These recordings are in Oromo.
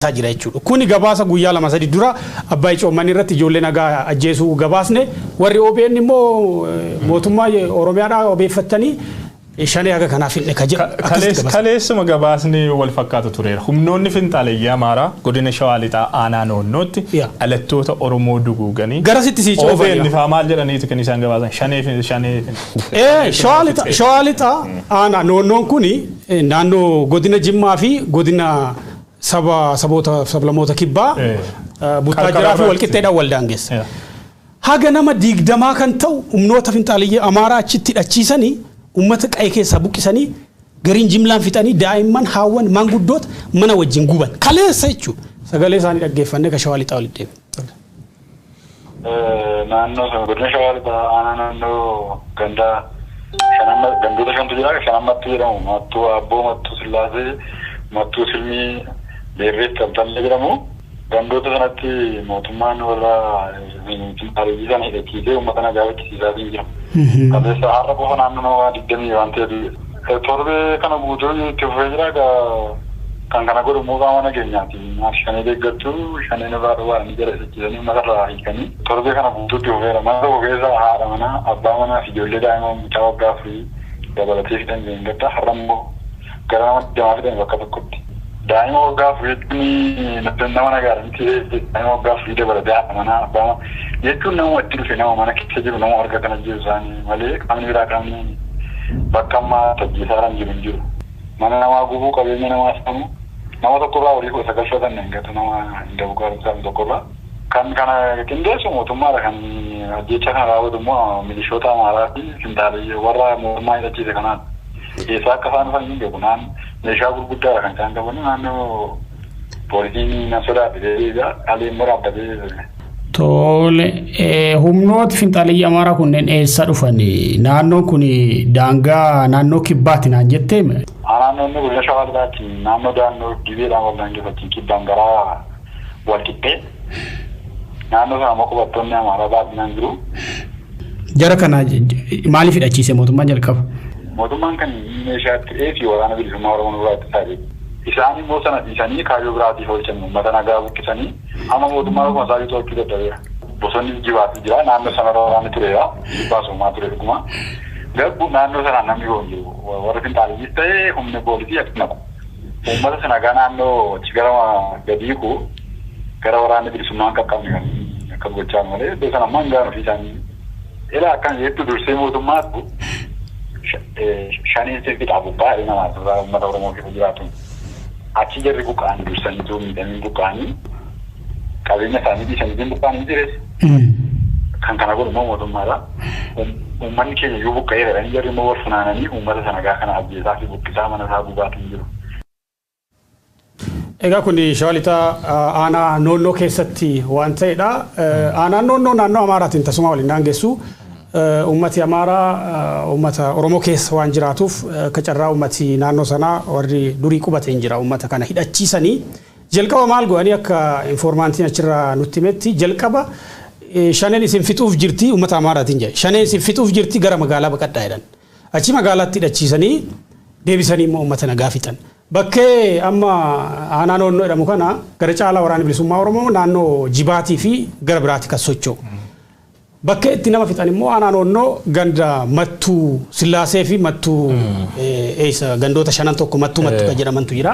jira jechuudha. Kuni gabaasa guyyaa lama sadi dura abbaa Coomman irratti ijoollee nagaa ajjeesuu gabaasne warri OBN immoo mootummaa Oromiyaadhaa obeeffatanii shanee haga kanaaf hin dheka kaleessuma gabaasni wal fakkaatu tureera. Humnoonni finxaalee Amaaraa godina Shawaa Lixaa aanaa noonnootti alattoota Oromoo duguuganii garasitti si coofanii OBN faa maal jedhaniitu kan isaan gabaasan shanee Shawaa Lixaa aanaa noonnoon kuni naannoo godina Jimmaa fi godina saboota sablamoota kibbaa butaa jiraa fi walqixxeedhaan waldaangeessa. Haga nama 20 kan ta'u humnoota finxaalee Amaaraa achitti dhachiisanii ummata qe'ee keessaa buqqisanii gariin jimlaan fixanii daa'imman haawwan manguddoota mana wajjin guban kaleessa jechuudha. Sagalee isaanii dhaggeeffannee ka Shawaa Lixaa walitti deebiin. Naannoo godina Shawaa Lixaa aanaa naannoo gandoota shantu jira shanammattuu jedhamu mattuu Abboo mattuu Sillaasee mattuu Silmii Beerreet Tabtalee jedhamu gandoota sanatti mootummaan warra finxaalee sana hidhachiisee uummata nagaa wajjisiisaa jira. Kaleessa har'a qofa naannoo nama 20 waan ta'eef torbee kana guutuu itti fufee jira kan kana godhu mootummaa nageenyaati. Shanee deeggartuu shanee irraa dhawaa ni jala hidhachiisanii uummata irraa hiikanii torbee kana guutuu itti fufeera. Mana tokko keessa haadha manaa abbaa manaa fi ijoollee daa'ima mucaa waggaa afurii dabalatee fidhan deemgadda har'a immoo gara nama 20 fidhan bakka tokkotti. Daa'ima waggaa afurii nama nagaadhaan daa'ima waggaa afurii dabalatee haadha manaa abbaa jechuun nama itti dhufe nama mana keessa jiru nama arga kana jiru isaanii malee qaamni biraa qaamni bakka ammaa tajjiisaaraan jiru hin jiru. Mana namaa gubuu qabeenya namaa samu nama tokkorraa horii gosa galfatan hin gatu nama hin dabu gaariisaa tokkorraa. Kan kana qindeessu mootummaadha kan jecha kana raawwatu immoo milishoota Amaaraa fi finxaalee warra mootummaa hidhachiise kanaan keessaa akka isaan dhufan hin beeku naan meeshaa gurguddaadha kan isaan qaban naannoo poolisiin na sodaatee alee immoo dhaabbatee Tole humnooti finxaalee Amaaraa kunneen eessa dhufanii naannoon kun daangaa naannoo kibbaatti naan jettee naannoo godina Shawaa Lixaatti naannoo daannoo dibeedhaan waldaangeeffatiin kibbaan garaa walqixxee naannoo sana qubattoonni Amaaraa baay'inaan jiru. Jara kana maaliif hidhachiise mootummaan jalqaba? Mootummaan kan meeshaatti fi waraana bilisummaa Oromoo irraa itti isaan immoo sana dhiisanii kaayyoo biraatiif oolchan uummata nagaa buqqisanii amma mootummaa Oromoo isaa yoo to'achuu dadhabeera. Bosonni jibaatu jira naannoo sana waraanni tureera baasumaa ture dhuguma. Garuu naannoo sana namni yoo jiru warra finxaalees ta'ee humna poolisii akkuma uummata sana nagaa naannoo gara gadiiku gara waraanni bilisummaa qaqqabne kan akka gochaa malee iddoo sana ammoo hin gaanu fi isaanii ilaa akkan jettu dursee mootummaatu shanii sirbi dhaabu baay'ee namaatu uummata Oromoo keessa jiraatu. Achi jarri buqqa'anii dursanii too miidhamanii buqqa'anii qabeenya isaanii dhiisanii buqqa'anii jirees kan kana godhu immoo mootummaadha. Uummanni keenya yoo buqqa'eera jedhanii jarri immoo wal funaananii uummata sana nagaa kana ajjeesaa fi buqqisaa mana isaa gubaatii jiru. Egaa kun Shawaa Lixaa aanaa noonnoo keessatti waan ta'edha. Aanaan noonnoo naannoo Amaaraatiin tasuma waliin daangessu. Ummati Amaaraa ummata Oromoo keessa waan jiraatuuf kacarraa ummati naannoo sanaa warri durii qubate hin jira ummata kana hidhachiisanii jalqaba maal go'anii akka informaantiin achirraa nutti himetti jalqaba shaneen isin fixuuf jirti ummata Amaaraatiin jedhe shaneen isin fixuuf jirti gara magaalaa baqadhaa jedhan achi magaalaatti hidhachiisanii deebisanii immoo ummata nagaa fixan bakkee amma aanaa noonnoo jedhamu kana gara caalaa waraana bilisummaa Oromoo naannoo Jibaatii fi gara biraatti kan socho'u. Bakka itti nama fixan immoo aanaa noonnoo ganda mattuu Sillaasee fi mattuu gandoota shanan tokko mattuu kan jedhamantu jira.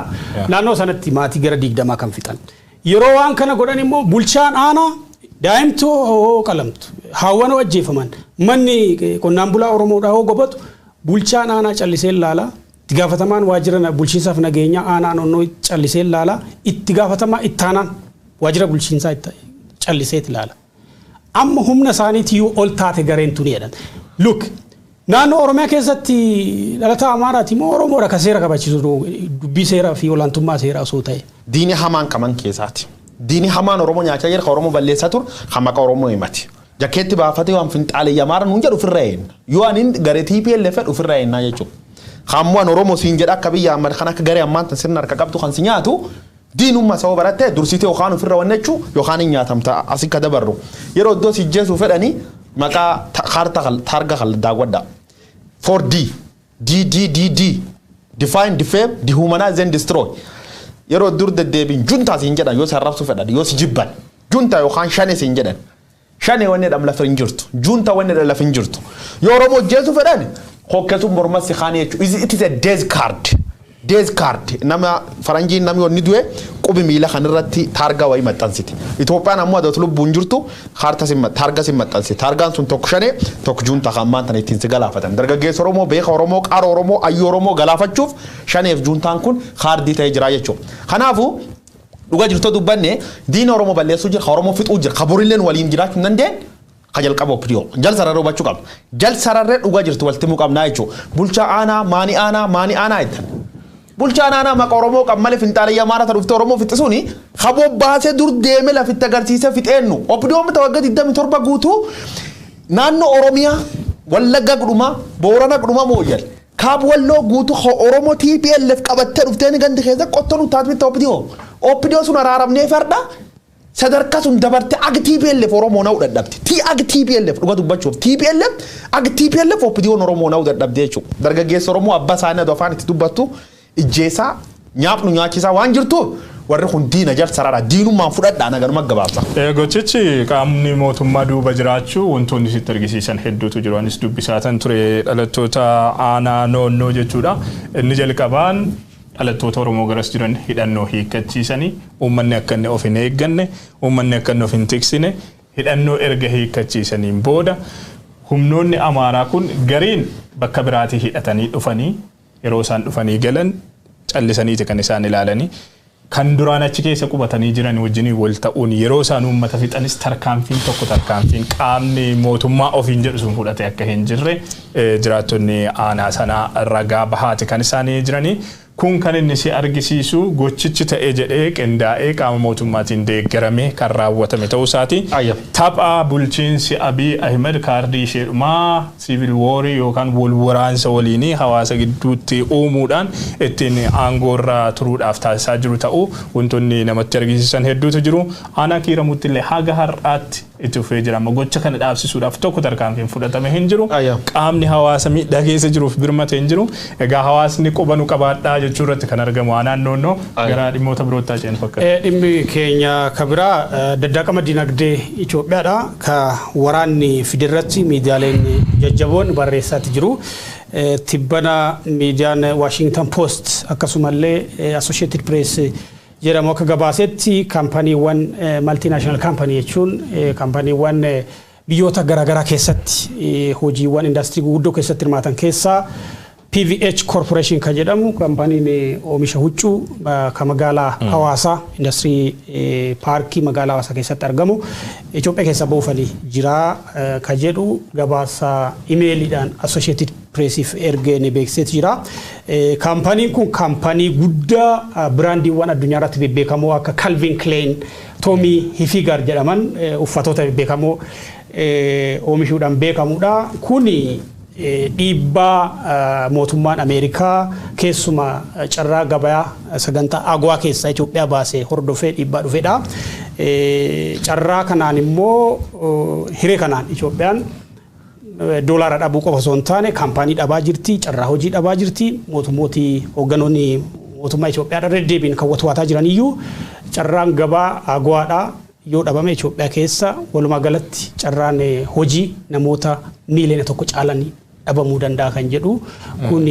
Naannoo sanatti maatii gara 20 kan fixan. Yeroo waan kana godhan immoo bulchaan aanaa daa'imtuu qalamtu haawwan ajjeefaman manni qonnaan bulaa Oromoodhaa hoo gobatu bulchaan aanaa callisee ilaala. Itti gaafatamaan waajjira bulchiinsaaf nageenyaa aanaa noonnoo callisee ilaala. Itti gaafatamaa ittaanaan waajjira bulchiinsaa callisee ilaala. Amma humna isaaniitii ol taate gareen tuni jedhan. Look, naannoo Oromiyaa keessatti dhalataa Amaaraati moo Oromoodha ka seera kabachiisu dubbii seeraa fi olaantummaa seeraa osoo ta'e. Diini hamaan kaman keessaati. Diini hamaan Oromoo nyaachaa jira ka Oromoo balleessaa ture kan maqaa Oromoo himati. Jakkeetti baafatee waan finxaalee Amaaraa nuun jedhu ofirraa eenna. Yoo ani garee TPLF ofirraa eennaa jechuudha. Hammaan Oromoo siin jedha akka biyya amma kan akka garee ammaan tan sirna harka qabdu kan si nyaatu diinummaa sababa barattee dursitee yookaan ofirra wannechuu yookaan hin nyaatamta asii ka dabarru yeroo iddoo si jeesuu fedhanii maqaa targa daawwadha 4D define defame dehumanize and destroy yeroo dur deddeebiin juntaa siin jedhan yoo sarrabsu fedhan yoo si jibban juntaa yookaan shane siin jedhan shane wanne dham lafa hin jirtu juntaa wanne dham lafa hin jirtu yoo Oromoo jeesu fedhan hokketu morma si khaanii jechuudha it is a death card nama faranjiin namni onni du'e qubi miila kanirratti taargaa wayii maxxansiti Itoophiyaan ammoo adoot lubbuun jirtu taargaa si maxxansi taargaan sun tokko shane tokko juntaa hammaan tan ittiin si galaafatan dargaggeessa Oromoo beeka Oromoo qaara Oromoo ayyoo Oromoo galaafachuuf shaneef juntaan kun kaardii ta'ee jira jechuudha kanaafuu dhugaa jirtu dubbanne diina Oromoo balleessuu jira Oromoo fixuu jira kaburilleen waliin jiraachuu dandeen Kajal qaba opdio jal sararro bachuu qaba jal sararre dhugaa jirtu walti mu qabnaa jechuudha bulchaa aanaa maani aanaa itti bulchaan aanaa maqa Oromoo qab malee finxaaliyyaa maara ta'uuf Oromoo fixisuuni haboo baasee dur deeme lafitti agarsiise fixeennu opdio mata waggaa 27 guutuu naannoo Oromiyaa Wallagga guduma Boorana guduma mooyal kaab walloo guutuu Oromoo TPLF qabattee dhufteen gandi keessa qottonu taatbitti opdio sun araaramnee farda sadarkaa sun dabarte ag TPLF Oromoo na'u dadhabde ag TPLF dhugaa dubbachuuf ag TPLF opdio Oromoo na'u dadhabde jechuudha dargaggeessa Oromoo abbaa isaanii afaan itti dubbattu ijjeesaa nyaapnu nyaachisaa waan jirtu warri kun diina jal sarara diinummaan fudhadhaa nagaruma gabaabsa. Gochichi qaamni mootummaa duuba jiraachuu wantoonni sitti argisiisan hedduutu jiru anis dubbisaatan ture dhalattoota aanaa noonnoo jechuudha inni jalqabaan dhalattoota Oromoo garas jiran hidhannoo hiikkachiisanii uummanni akka inni of hin eegganne uummanni akka inni of hin tiksine hidhannoo erga hiikkachiisaniin booda humnoonni Amaaraa kun gariin bakka biraatii hidhatanii dhufanii yeroo isaan dhufanii galan callisaniiti kan isaan ilaalanii kan duraan achi keessa qubatanii jiran wajjin wal ta'uun yeroo isaan uummata fixanis tarkaanfiin qaamni mootummaa ofiin jedhu sun fudhate akka hin jirre jiraattonni aanaa sanaa ragaa bahaati kan isaanii jiranii kun kan inni si argisiisu gochichi ta'ee jedhee qindaa'ee qaama mootummaatiin deeggaramee kan raawwatame ta'uu isaati. Tapha bulchiinsi Abiy Ahmed kaardii isheedhumaa siivil woorii yookaan wal waraansa waliinii hawaasa gidduutti uumuudhaan ittiin aangoorra turuudhaaf taasisaa jiru ta'uu wantoonni namatti argisiisan hedduutu jiru. Aanaa kiiramutti illee haga har'aatti itti fufee jira. Gocha kana dhaabsisuudhaaf tokko tarkaanfiin fudhatame hin jiru. Qaamni hawaasa miidhaa keessa jiruuf birmate hin jiru. Egaa hawaasni qubanu qabaadhaa jechuu irratti kan argamu aanaan noonnoo gara dhimmoota birootaa ceen fakkaata. Dhimmi keenya kabiraa daddaqama dinagdee Itoophiyaadha ka waraanni fidirratti miidiyaaleen jajjaboon barreessaatti jiru. Tibbana miidiyaan Washington Post akkasumallee Associated Press jedhamu akka gabaasetti kaampaniiwwan multinational company jechuun kaampaniiwwan biyyoota garaagaraa keessatti hojiiwwan indaastirii guguddoo keessatti hirmaatan keessaa PVH Corporation kan jedhamu kaampaniin oomisha huccuu kan magaalaa Hawaasaa indaastirii paarkii magaalaa Hawaasaa keessatti argamu Itoophiyaa keessa buufanii jira kan jedhu gabaasa imeeliidhaan Associated Pressiif ergeen beeksisee jira. Kaampaniin kun kaampanii guddaa biraandiiwwan addunyaa irratti beekamoo akka Calvin Klein, Tommy Hilfiger jedhaman uffatoota beekamoo oomishuudhaan beekamuudha. Kuni dhiibbaa mootummaan Ameerikaa keessuma carraa gabayaa sagantaa agwaa keessa Itoophiyaa baasee hordofee dhiibbaa dhufeedha. Carraa kanaan immoo hiree kanaan Itoophiyaan doolaara dhabuu qofa osoo hin taane kaampanii dhabaa jirti, carraa hojii dhabaa jirti. Mootummooti hoogganoonni mootummaa Itoophiyaa deddeebiin kan watwaataa jiran iyyuu carraan gabaa agwaadha. Yoo dhabame Itoophiyaa keessa walumaa galatti carraan hojii namoota miiliyoona tokko caalanii dhabamuu danda'a kan jedhu kun